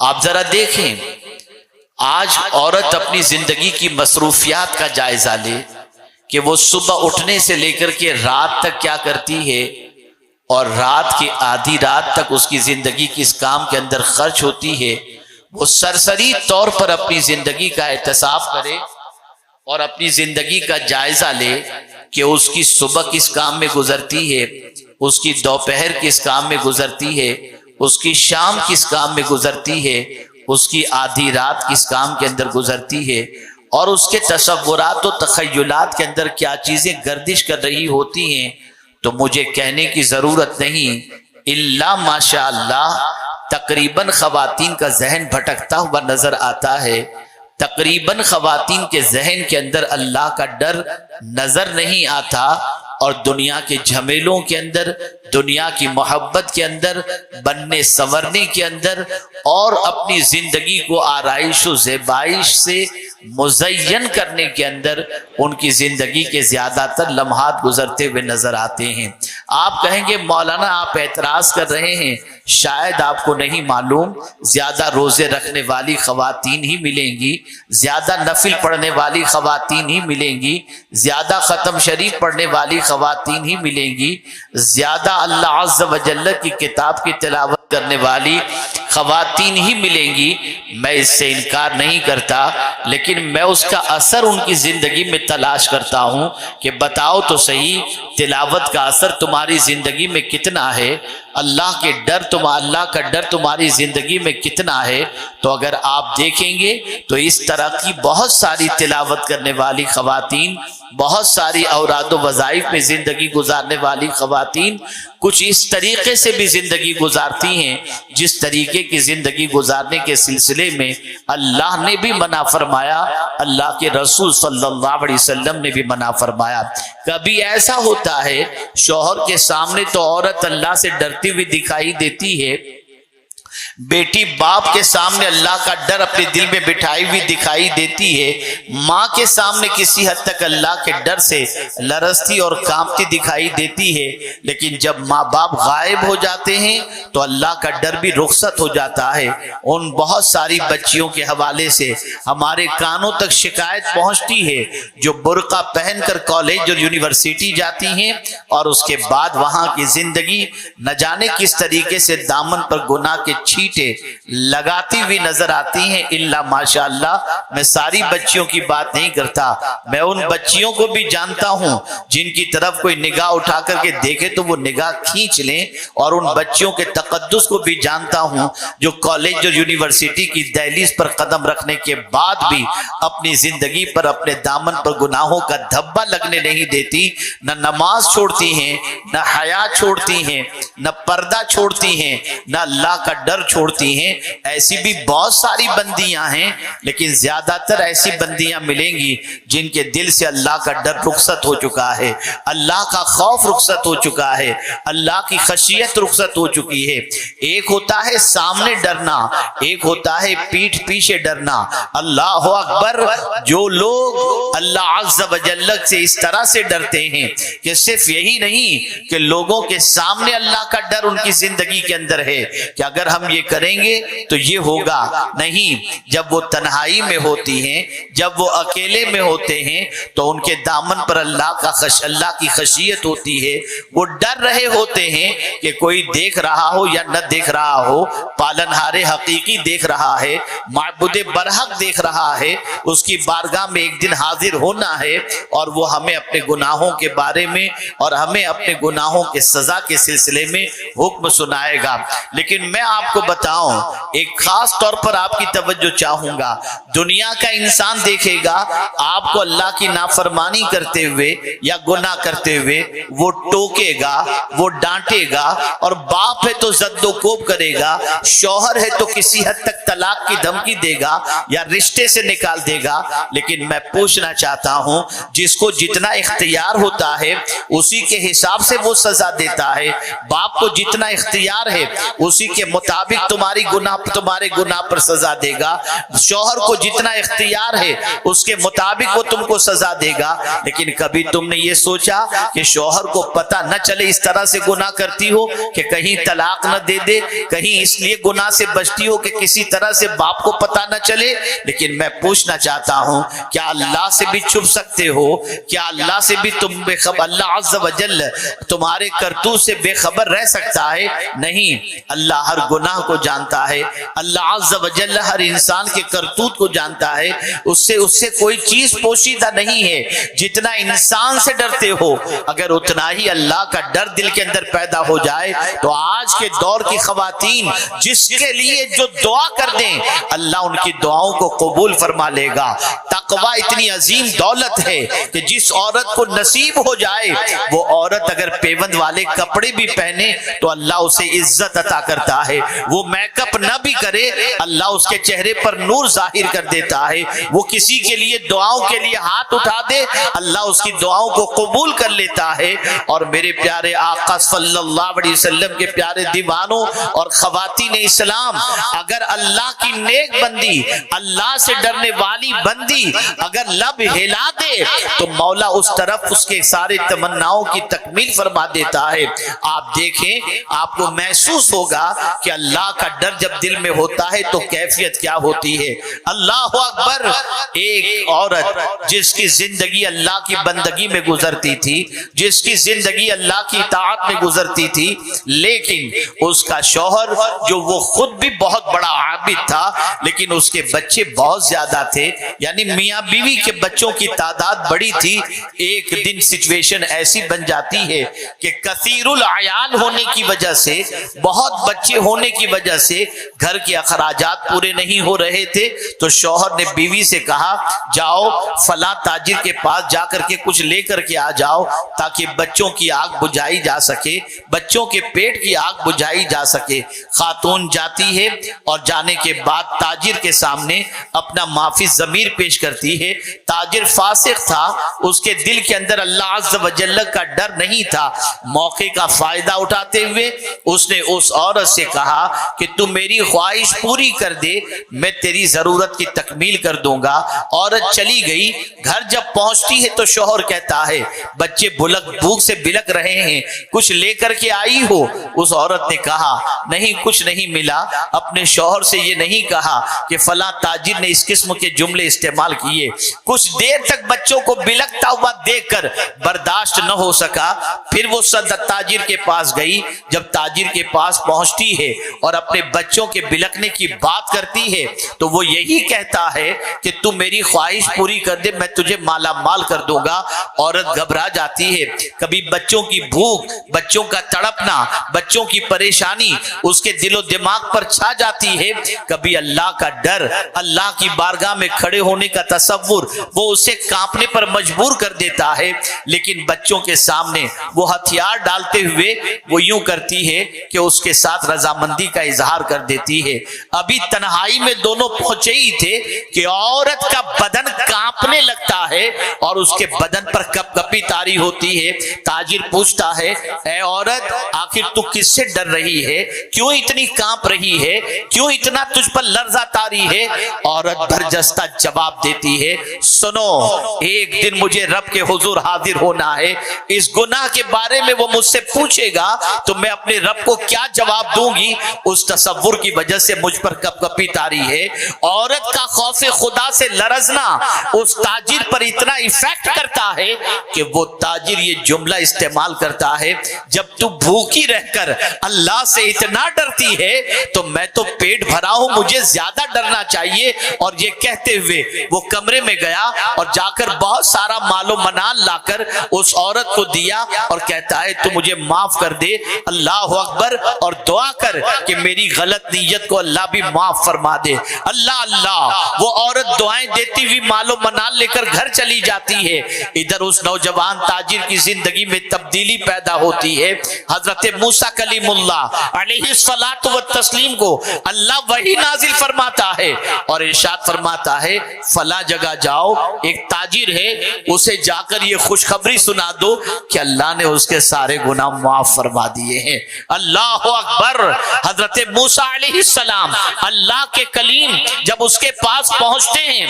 آپ ذرا دیکھیں آج عورت اپنی زندگی کی مصروفیات کا جائزہ لے کہ وہ صبح اٹھنے سے لے کر کے رات تک کیا کرتی ہے، اور رات کی آدھی رات تک اس کی زندگی کس کام کے اندر خرچ ہوتی ہے۔ وہ سرسری طور پر اپنی زندگی کا احتساب کرے اور اپنی زندگی کا جائزہ لے کہ اس کی صبح کس کام میں گزرتی ہے، اس کی دوپہر کس کام میں گزرتی ہے، اس کی شام کس کام میں گزرتی ہے، اس کی آدھی رات کس کام کے اندر گزرتی ہے، اور اس کے تصورات و تخیلات کے اندر کیا چیزیں گردش کر رہی ہوتی ہیں۔ تو مجھے کہنے کی ضرورت نہیں، الا ماشاء اللہ تقریباً خواتین کا ذہن بھٹکتا ہوا نظر آتا ہے، تقریباً خواتین کے ذہن کے اندر اللہ کا ڈر نظر نہیں آتا، اور دنیا کے جھمیلوں کے اندر، دنیا کی محبت کے اندر، بننے سنورنے کے اندر، اور اپنی زندگی کو آرائش و زیبائش سے مزین کرنے کے اندر ان کی زندگی کے زیادہ تر لمحات گزرتے ہوئے نظر آتے ہیں۔ آپ کہیں گے مولانا آپ اعتراض کر رہے ہیں، شاید آپ کو نہیں معلوم زیادہ روزے رکھنے والی خواتین ہی ملیں گی، زیادہ نفل پڑھنے والی خواتین ہی ملیں گی، زیادہ ختم شریف پڑھنے والی خواتین ہی ملیں گی، زیادہ اللہ عز و جل کی کتاب کی تلاوت کرنے والی خواتین ہی ملیں گی۔ میں اس سے انکار نہیں کرتا، لیکن میں اس کا اثر ان کی زندگی میں تلاش کرتا ہوں کہ بتاؤ تو صحیح تلاوت کا اثر تمہاری زندگی میں کتنا ہے، اللہ کا ڈر تمہاری زندگی میں کتنا ہے۔ تو اگر آپ دیکھیں گے تو اس طرح کی بہت ساری تلاوت کرنے والی خواتین، بہت ساری اوراد و وظائف میں زندگی گزارنے والی خواتین کچھ اس طریقے سے بھی زندگی گزارتی ہیں جس طریقے کی زندگی گزارنے کے سلسلے میں اللہ نے بھی منع فرمایا، اللہ کے رسول صلی اللہ علیہ وسلم نے بھی منع فرمایا۔ کبھی ایسا ہوتا ہے شوہر کے سامنے تو عورت اللہ سے ڈرتی ہوئی دکھائی دیتی ہے، بیٹی باپ کے سامنے اللہ کا ڈر اپنے دل میں بٹھائی ہوئی دکھائی دیتی ہے، ماں کے سامنے کسی حد تک اللہ کے ڈر سے لرزتی اور کانپتی دکھائی دیتی ہے، لیکن جب ماں باپ غائب ہو جاتے ہیں تو اللہ کا ڈر بھی رخصت ہو جاتا ہے۔ ان بہت ساری بچیوں کے حوالے سے ہمارے کانوں تک شکایت پہنچتی ہے جو برقع پہن کر کالج اور یونیورسٹی جاتی ہیں اور اس کے بعد وہاں کی زندگی نہ جانے کس طریقے سے دامن پر گناہ کے چھیٹے لگاتی ہوئی نظر آتی ہیں۔ الا ماشاء اللہ میں ساری بچیوں کی بات نہیں کرتا، میں ان بچیوں کو بھی جانتا ہوں جن کی طرف کوئی نگاہ اٹھا کر کے دیکھے تو وہ نگاہ کھینچ لیں، اور ان بچیوں کے تقدس کو بھی جانتا ہوں جو کالج اور یونیورسٹی کی دہلیز پر قدم رکھنے کے بعد بھی اپنی زندگی پر اپنے دامن پر گناہوں کا دھبا لگنے نہیں دیتی، نہ نماز چھوڑتی ہیں، نہ حیا چھوڑتی ہیں، نہ پردہ چھوڑتی ہیں، نہ اللہ کا ڈر چھوڑتی ہیں۔ ایسی بھی بہت ساری بندیاں ہیں، لیکن زیادہ تر ایسی بندیاں ملیں گی جن کے دل سے اللہ کا ڈر رخصت ہو چکا ہے، اللہ کا خوف رخصت ہو چکا ہے، اللہ کی خشیت رخصت ہو چکی ہے۔ ایک ہوتا ہے سامنے ڈرنا، ایک ہوتا ہے پیٹھ پیچھے ڈرنا۔ اللہ اکبر، جو لوگ اللہ عز و جل سے اس طرح سے ڈرتے ہیں کہ صرف یہی نہیں کہ لوگوں کے سامنے اللہ کا ڈر ان کی زندگی کے اندر ہے کہ اگر ہم یہ کریں گے تو یہ ہوگا، نہیں، جب وہ تنہائی میں ہوتی ہیں، جب وہ اکیلے میں ہوتے ہیں تو ان کے دامن پر اللہ کی خشیت ہوتی ہے، وہ ڈر رہے ہوتے ہیں کہ کوئی دیکھ رہا ہو یا نہ دیکھ رہا ہو، پالنہار حقیقی دیکھ رہا ہے، معبود برحق دیکھ رہا ہے، اس کی بارگاہ میں ایک دن حاضر ہونا ہے اور وہ ہمیں اپنے گناہوں کے بارے میں اور ہمیں اپنے گناہوں کے سزا کے سلسلے میں حکم سنائے گا۔ لیکن میں آپ کو بتاؤں، ایک خاص طور پر آپ کی توجہ چاہوں گا، دنیا کا انسان دیکھے گا آپ کو اللہ کی نافرمانی کرتے ہوئے یا گناہ کرتے ہوئے، وہ ٹوکے گا، وہ ڈانٹے گا، اور باپ ہے تو زد و کوب کرے گا، شوہر ہے تو کسی حد تک طلاق کی دھمکی دے گا یا رشتے سے نکال دے گا۔ لیکن میں پوچھنا چاہتا ہوں، جس کو جتنا اختیار ہوتا ہے اسی کے حساب سے وہ سزا دیتا ہے، باپ کو جتنا اختیار ہے اسی کے مطابق تمہارے گناہ پر سزا دے گا، شوہر کو جتنا اختیار ہے اس کے مطابق وہ تم کو سزا دے گا، لیکن کبھی تم نے یہ سوچا کہ شوہر کو پتہ نہ چلے اس طرح سے گناہ کرتی ہو کہ کہیں طلاق نہ دے دے، کہیں اس لیے گناہ سے بچتی ہو کہ کسی طرح سے باپ کو پتہ نہ چلے؟ لیکن میں پوچھنا چاہتا ہوں، کیا اللہ سے بھی چھپ سکتے ہو؟ کیا اللہ سے بھی تم بے خبر؟ اللہ عز و جل تمہارے کرتوت سے بے خبر رہ سکتا ہے؟ نہیں، اللہ ہر گناہ کو جانتا ہے، اللہ عز و جل ہر انسان کے کرتوت کو جانتا ہے، اس سے کوئی چیز پوشیدہ نہیں ہے۔ جتنا انسان سے ڈرتے ہو، اگر اتنا ہی اللہ کا ڈر دل کے اندر پیدا ہو جائے تو آج کے دور کی خواتین جس کے لیے جو دعا کر دیں اللہ ان کی دعاؤں کو قبول فرما لے گا۔ تقوی اتنی عظیم دولت ہے کہ جس عورت کو نصیب ہو جائے، وہ عورت اگر پیوند والے کپڑے بھی پہنے تو اللہ اسے عزت عطا کرتا ہے، وہ میک اپ نہ بھی کرے اللہ اس کے چہرے پر نور ظاہر کر دیتا ہے، وہ کسی کے لیے دعاؤں کے لیے ہاتھ اٹھا دے اللہ اس کی دعاؤں کو قبول کر لیتا ہے۔ اور میرے پیارے آقا صلی اللہ علیہ وسلم کے پیارے دیوانوں اور خواتین اسلام، اگر اللہ کی نیک بندی، اللہ سے ڈرنے والی بندی اگر لب ہلا دے تو مولا اس طرف اس کے سارے تمناؤں کی تکمیل فرما دیتا ہے۔ آپ دیکھیں، آپ کو محسوس ہوگا کہ اللہ کا ڈر جب دل میں ہوتا ہے تو کیفیت کیا ہوتی ہے۔ اللہ اکبر! ایک عورت جس کی زندگی اللہ کی بندگی میں گزرتی تھی، جس کی زندگی اللہ کی اطاعت میں گزرتی تھی، لیکن اس کا شوہر جو وہ خود بھی بہت بڑا عابد تھا لیکن اس کے بچے بہت زیادہ تھے، یعنی میاں بیوی کے بچوں کی تعداد بڑی تھی۔ ایک دن سچویشن ایسی بن جاتی ہے کہ کثیر العیال ہونے کی وجہ سے، بہت بچے ہونے کی وجہ سے گھر کے اخراجات پورے نہیں ہو رہے تھے، تو شوہر نے بیوی سے کہا جاؤ فلاں تاجر کے پاس جا کر کے کچھ لے کر کے آ جاؤ تاکہ بچوں کی آگ بجھائی جا سکے، بچوں کے پیٹ کی آگ بجھائی جا سکے۔ خاتون جاتی ہے اور جانے کے بعد تاجر کے سامنے اپنا معافی ضمیر پیش کرتی ہے۔ تاجر فاسق تھا، اس کے دل کے اندر اللہ عز و جل کا ڈر نہیں تھا۔ موقع کا فائدہ اٹھاتے ہوئے اس نے اس عورت سے کہا کہ تم میری خواہش پوری کر دے، میں تیری ضرورت کی تکمیل کر دوں گا۔ عورت چلی گئی، گھر جب پہنچتی ہے تو شوہر کہتا ہے بچے بھوک سے بلک رہے ہیں، کچھ لے کر کے آئی ہو؟ اس عورت نے کہا نہیں، کچھ نہیں ملا۔ اپنے شوہر سے یہ نہیں کہا کہ فلاں تاجر نے اس قسم کے جملے استعمال کیے۔ کچھ دیر تک بچوں کو بلکتا ہوا دیکھ کر برداشت نہ ہو سکا، پھر وہ تاجر کے پاس گئی۔ جب تاجر کے پاس پہنچتی ہے اور اپنے بچوں کے بلکنے کی بات کرتی ہے تو وہ یہی کہتا ہے کہ تم میری خواہش پوری کر دے، میں تجھے مالا مال کر دوں گا۔ عورت گھبرا جاتی ہے، کبھی بچوں کی بھوک، بچوں کا تڑپنا، بچوں کی پریشانی اس کے دل و دماغ پر چھا جاتی ہے، کبھی اللہ کا ڈر، اللہ کی بارگاہ میں کھڑے ہونے کا تصور وہ اسے کانپنے پر مجبور کر دیتا ہے۔ لیکن بچوں کے سامنے وہ ہتھیار ڈالتے ہوئے وہ یوں کرتی ہے کہ اس کے ساتھ رضامندی کا اظہار کر دیتی ہے۔ ابھی تنہائی میں دونوں پہنچے ہی تھے کہ عورت کا بدن کانپنے لگتا ہے اور اس کے بدن پر کپ کپی طاری ہوتی ہے۔ تاجر پوچھتا ہے اے عورت، آخر تو کس سے ڈر رہی ہے؟ کیوں اتنی کانپ رہی ہے؟ کیوں اتنا تجھ پر لرزہ طاری ہے؟ عورت برجستہ جواب دیتی ہے سنو، ایک دن مجھے رب کے حضور حاضر ہونا ہے، اس گناہ کے بارے میں وہ مجھ سے پوچھے گا تو میں اپنے رب کو کیا جواب دوں گی؟ اس تصور کی وجہ سے مجھ پر کپ کپی طاری ہے۔ عورت کا خوف خدا سے لرزنا اس تاجر پر اتنا ایفیکٹ کرتا ہے کہ وہ تاجر یہ جملہ استعمال کرتا ہے جب تو بھوکی رہ کر اللہ سے اتنا ڈرتی ہے تو میں تو پیٹ بھرا ہوں، مجھے زیادہ ڈرنا چاہیے۔ اور یہ کہتے ہوئے وہ کمرے میں گیا اور جا کر بہت سارا مال و منال لا کر اس عورت کو دیا اور کہتا ہے تو مجھے معاف کر دے، اللہ اکبر، اور دعا کر کہ میری غلط نیت کو اللہ بھی معاف فرما دے۔ اللہ اللہ، وہ عورت دعائیں دیتی ہوئی مال و منال لے کر گھر چلی جاتی ہے۔ ادھر اس نوجوان تاجر کی زندگی میں تبدیلی پیدا ہوتی ہے۔ حضرت موسیٰ کلیم اللہ علیہ الصلوۃ والتسلیم کو اللہ وحی وحی نازل فرماتا ہے اور ارشاد فرماتا ہے فلاں جگہ جاؤ، ایک تاجر ہے، اسے جا کر یہ خوشخبری سنا دو کہ اللہ نے اس کے سارے گناہ معاف فرما دیے ہیں۔ اللہ اکبر۔ حضرت موسیٰ علیہ السلام اللہ کے کلیم جب اس کے پاس پہنچتے ہیں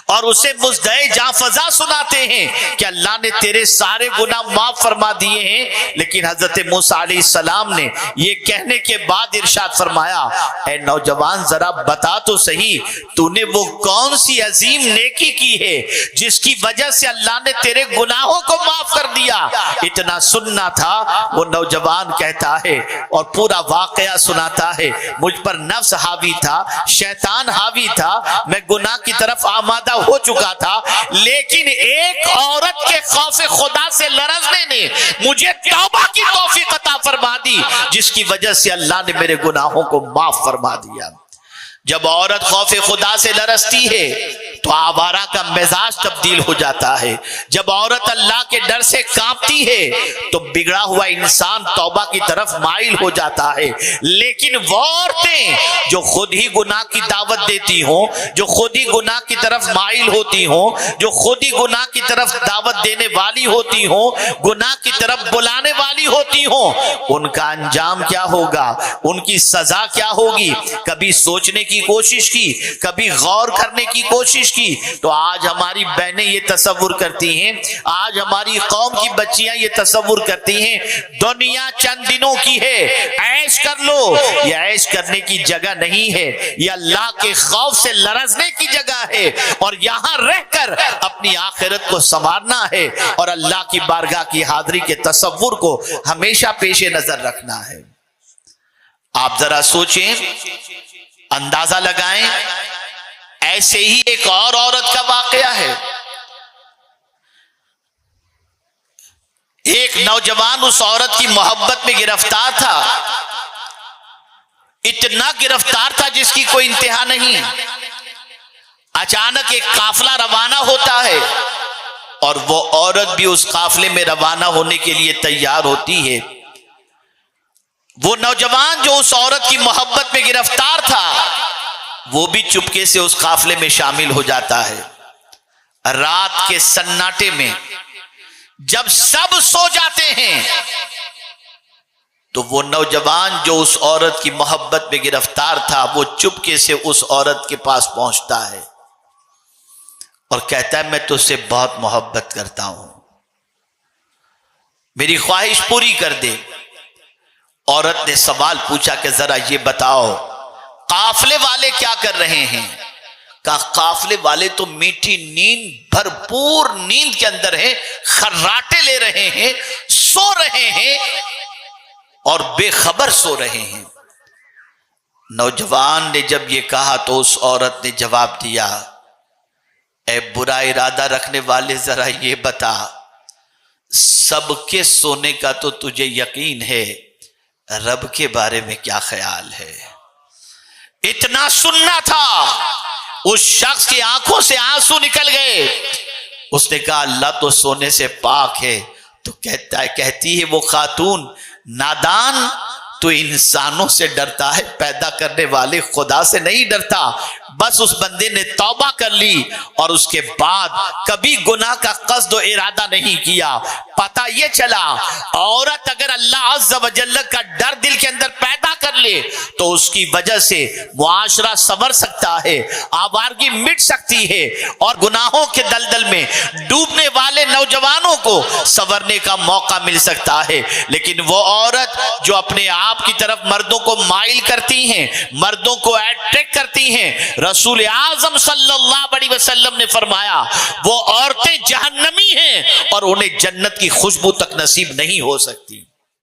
اور اسے مزدہ جاں فضا سناتے ہیں کہ اللہ نے تیرے سارے گناہ معاف فرما دیے ہیں، لیکن حضرت موسیٰ علیہ السلام نے یہ کہنے کے بعد ارشاد فرمایا اے نوجوان ذرا بتا تو صحیح تو نے وہ کون سی عظیم نیکی کی ہے جس کی وجہ سے اللہ نے تیرے گناہوں کو معاف کر دیا۔ اتنا سننا تھا وہ نوجوان کہتا ہے اور پورا واقعہ سناتا ہے، مجھ پر نفس حاوی تھا، شیطان حاوی تھا، میں گناہ کی طرف آمادہ ہو چکا تھا، لیکن ایک عورت کے خوف خدا سے لرزنے نے مجھے توبہ کی توفیق عطا فرما دی، جس کی وجہ سے اللہ نے میرے گناہوں کو معاف فرما دیا۔ جب عورت خوف خدا سے لرزتی ہے تو آوارہ کا مزاج تبدیل ہو جاتا ہے، جب عورت اللہ کے ڈر سے کانپتی ہے تو بگڑا ہوا انسان توبہ کی طرف مائل ہو جاتا ہے۔ لیکن وہ عورتیں جو خود ہی گناہ کی دعوت دیتی ہوں، جو خود ہی گناہ کی طرف مائل ہوتی ہوں، جو خود ہی گناہ کی طرف دعوت دینے والی ہوتی ہوں، گناہ کی طرف بلانے والی ہوتی ہوں، ان کا انجام کیا ہوگا، ان کی سزا کیا ہوگی؟ کبھی سوچنے کی کوشش کی، کبھی غور کرنے کی کوشش کی تو آج ہماری بہنیں یہ تصور کرتی ہیں، آج ہماری قوم کی بچیاں یہ تصور کرتی ہیں دنیا چند دنوں کی ہے، عیش کر لو۔ یہ عیش کرنے کی جگہ نہیں ہے، یہ اللہ کے خوف سے لرزنے کی جگہ ہے، اور یہاں رہ کر اپنی آخرت کو سنوارنا ہے اور اللہ کی بارگاہ کی حاضری کے تصور کو ہمیشہ پیش نظر رکھنا ہے۔ آپ ذرا سوچیں، اندازہ لگائیں، ایسے ہی ایک اور عورت کا واقعہ ہے۔ ایک نوجوان اس عورت کی محبت میں گرفتار تھا، اتنا گرفتار تھا جس کی کوئی انتہا نہیں۔ اچانک ایک قافلہ روانہ ہوتا ہے اور وہ عورت بھی اس قافلے میں روانہ ہونے کے لیے تیار ہوتی ہے۔ وہ نوجوان جو اس عورت کی محبت میں گرفتار تھا وہ بھی چپکے سے اس قافلے میں شامل ہو جاتا ہے۔ رات کے سناٹے میں جب سب سو جاتے ہیں تو وہ نوجوان جو اس عورت کی محبت میں گرفتار تھا وہ چپکے سے اس عورت کے پاس پہنچتا ہے اور کہتا ہے میں تجھ سے بہت محبت کرتا ہوں، میری خواہش پوری کر دے۔ عورت نے سوال پوچھا کہ ذرا یہ بتاؤ قافلے والے کیا کر رہے ہیں؟ کہا قافلے والے تو میٹھی نیند، بھرپور نیند کے اندر ہیں، خراٹے لے رہے ہیں، سو رہے ہیں اور بے خبر سو رہے ہیں۔ نوجوان نے جب یہ کہا تو اس عورت نے جواب دیا اے برا ارادہ رکھنے والے ذرا یہ بتا سب کے سونے کا تو تجھے یقین ہے، رب کے بارے میں کیا خیال ہے؟ اتنا سننا تھا، اس شخص کی آنکھوں سے آنسو نکل گئے۔ اس نے کہا اللہ تو سونے سے پاک ہے۔ تو کہتی ہے وہ خاتون نادان تو انسانوں سے ڈرتا ہے، پیدا کرنے والے خدا سے نہیں ڈرتا۔ بس اس بندے نے توبہ کر لی اور اس کے بعد کبھی گناہ کا قصد و ارادہ نہیں کیا۔ پتہ یہ چلا عورت اگر اللہ عز و جل کا ڈر دل کے اندر پیدا کر لے تو اس کی وجہ سے معاشرہ سنور سکتا ہے، آوارگی مٹ سکتی ہے، اور گناہوں کے دلدل میں ڈوبنے والے نوجوانوں کو سنورنے کا موقع مل سکتا ہے۔ لیکن وہ عورت جو اپنے آپ کی طرف مردوں کو مائل کرتی ہیں، مردوں کو اٹریکٹ کرتی ہیں، رسول اعظم صلی اللہ علیہ وسلم نے فرمایا وہ عورتیں جہنمی ہیں اور انہیں جنت کی خوشبو تک نصیب نہیں ہو سکتی۔